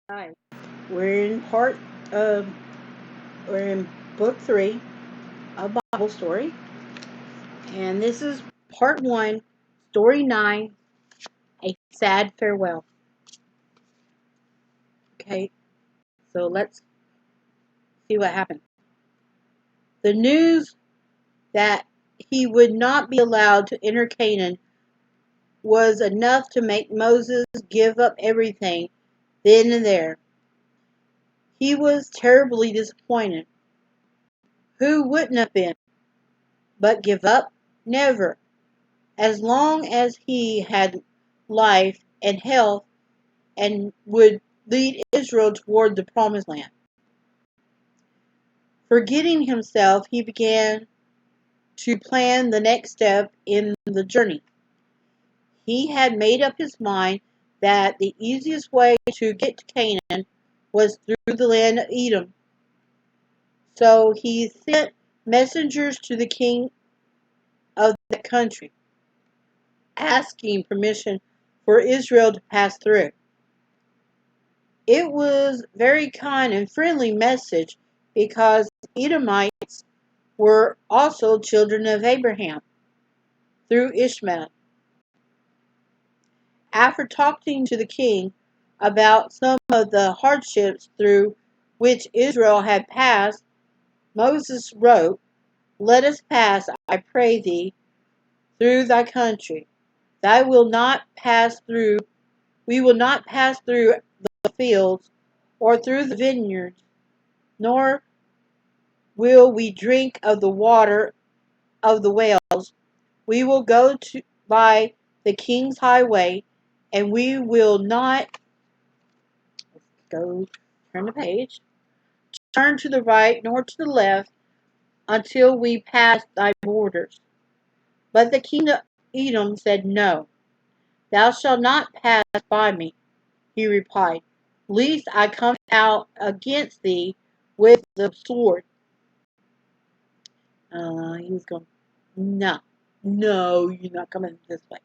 Hi. We're in part of, we're in book 3, a Bible story, and this is part 1, story 9, a sad farewell. Okay, so let's see what happened. The news that he would not be allowed to enter Canaan was enough to make Moses give up everything then and there. He was terribly disappointed. Who wouldn't have been? But give up? Never. As long as he had life and health and would lead Israel toward the promised land. Forgetting himself, he began to plan the next step in the journey. He had made up his mind that the easiest way to get to Canaan was through the land of Edom. So he sent messengers to the king of that country, asking permission for Israel to pass through. It was a very kind and friendly message because Edomites were also children of Abraham through Ishmael. After talking to the king about some of the hardships through which Israel had passed, Moses wrote, "Let us pass, I pray thee, through thy country. Thou wilt not pass through, we will not pass through the fields or through the vineyards, nor will we drink of the water of the wells. We will go by the king's highway, and we will not go turn the page, turn to the right nor to the left until we pass thy borders." But the king of Edom said, "No, thou shalt not pass by me," he replied, "lest I come out against thee with the sword." He was going, "No, no, you're not coming this way."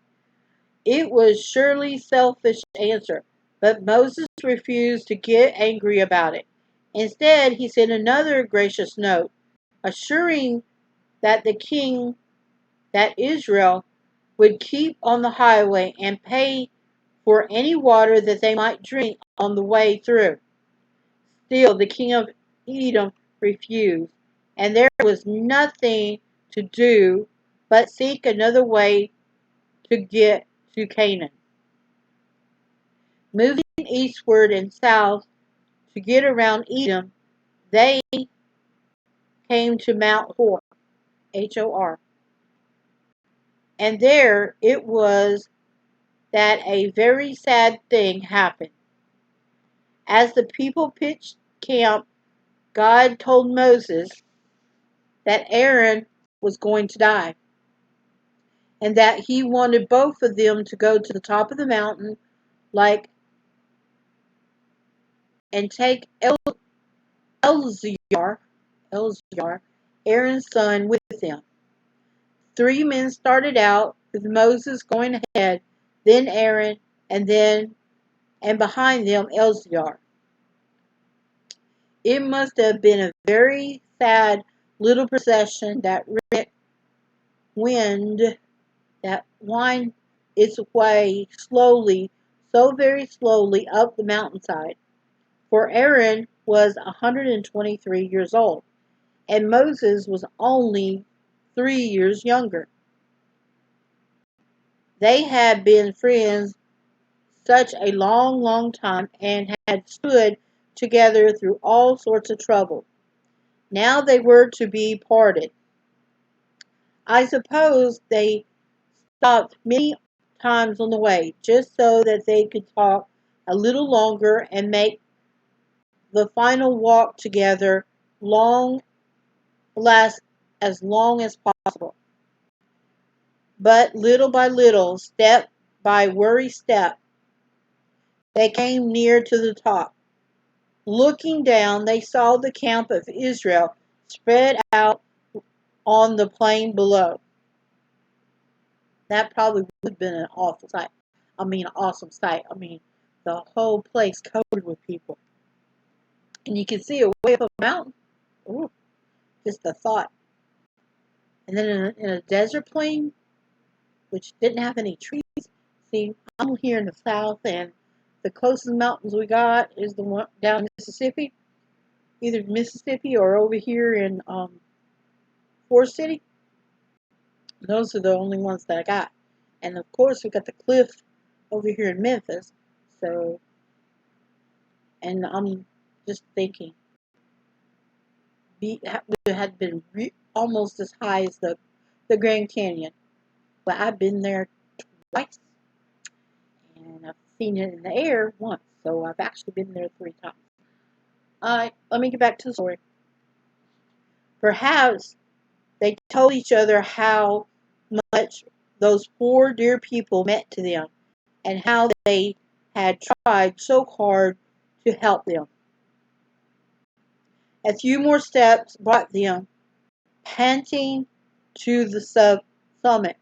It was surely selfish answer, but Moses refused to get angry about it. Instead, he sent another gracious note, assuring that the king, that Israel, would keep on the highway and pay for any water that they might drink on the way through. Still, the king of Edom refused, and there was nothing to do but seek another way to get to Canaan. Moving eastward and south to get around Edom, they came to Mount Hor, Hor. And there it was that a very sad thing happened. As the people pitched camp, God told Moses that Aaron was going to die, and that he wanted both of them to go to the top of the mountain, like, and take Eleazar, Aaron's son, with them. 3 men started out, with Moses going ahead, then Aaron, and behind them Eleazar. It must have been a very sad little procession that wind that wind its way slowly, so very slowly up the mountainside. For Aaron was 123 years old, and Moses was only 3 years younger. They had been friends such a long, long time and had stood together through all sorts of trouble. Now they were to be parted. I suppose they stopped many times on the way just so that they could talk a little longer and make the final walk together long last as long as possible. But little by little, step by worry step, they came near to the top. Looking down, they saw the camp of Israel spread out on the plain below. That probably would have been an awful sight. An awesome sight. the whole place covered with people. And you can see a way up a mountain. Ooh, just the thought. And then in a desert plain, which didn't have any trees. See, I'm here in the south, and the closest mountains we got is the one down in Mississippi, either Mississippi or over here in Forest City. Those are the only ones that I got. And of course, we got the cliff over here in Memphis. So, and I'm just thinking, it had been almost as high as the Grand Canyon. But I've been there twice, and I've seen it in the air once. So I've actually been there 3 times. Let me get back to the story. Perhaps they told each other how much those poor dear people meant to them, and how they had tried so hard to help them. A few more steps brought them, panting, to the summit.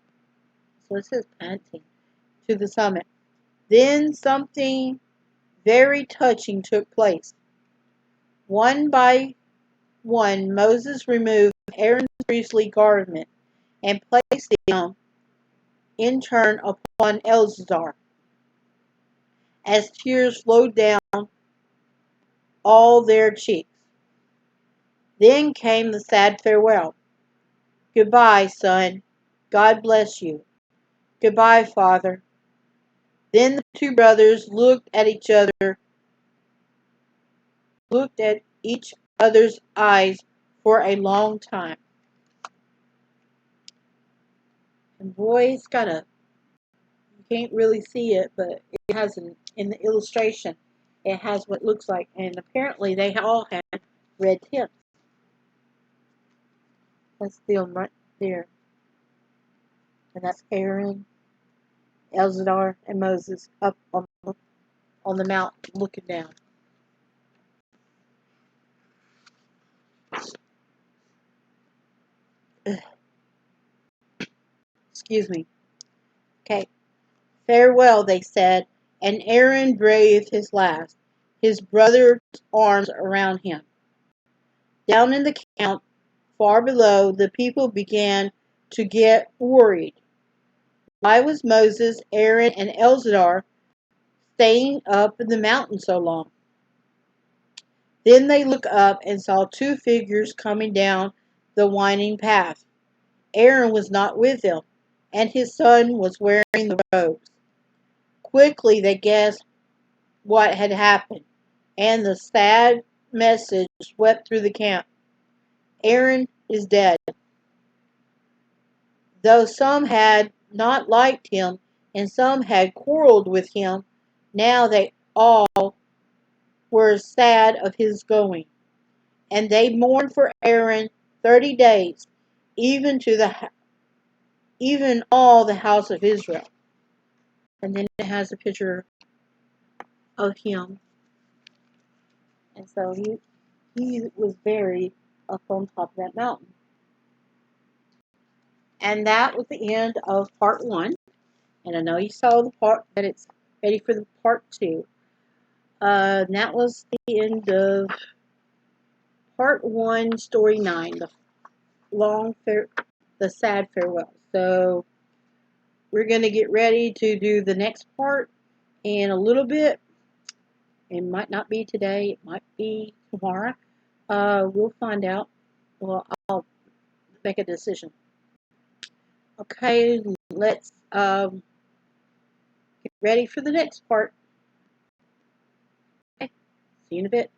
So it says panting, to the summit. Then something very touching took place. One by one, Moses removed Aaron's priestly garment and placed them in turn upon Eleazar, as tears flowed down all their cheeks. Then came the sad farewell. Goodbye, son. God bless you. Goodbye, father. Then the 2 brothers looked at each other's eyes for a long time. And boy, it's got a, you can't really see it, but it has in the illustration, it has what it looks like. And apparently they all had red tips. That's them right there. And that's Aaron, Eleazar, and Moses up on the mountain looking down. Excuse me. Okay. Farewell, they said, and Aaron breathed his last, his brother's arms around him. Down in the camp, far below, the people began to get worried. Why was Moses, Aaron, and Eleazar staying up in the mountain so long? Then they looked up and saw 2 figures coming down the winding path. Aaron was not with them, and his son was wearing the robes. Quickly they guessed what had happened, and the sad message swept through the camp. Aaron is dead. Though some had not liked him and some had quarreled with him, now they all were sad of his going. And they mourned for Aaron 30 days, even even all the house of Israel. And then it has a picture of him. And so he was buried up on top of that mountain. And that was the end of part 1. And I know you saw the part that it's ready for the part 2. And that was the end of part 1, story 9, the sad farewell. So we're going to get ready to do the next part in a little bit. It might not be today. It might be tomorrow. We'll find out. Well, I'll make a decision. Okay, let's get ready for the next part. Okay, see you in a bit.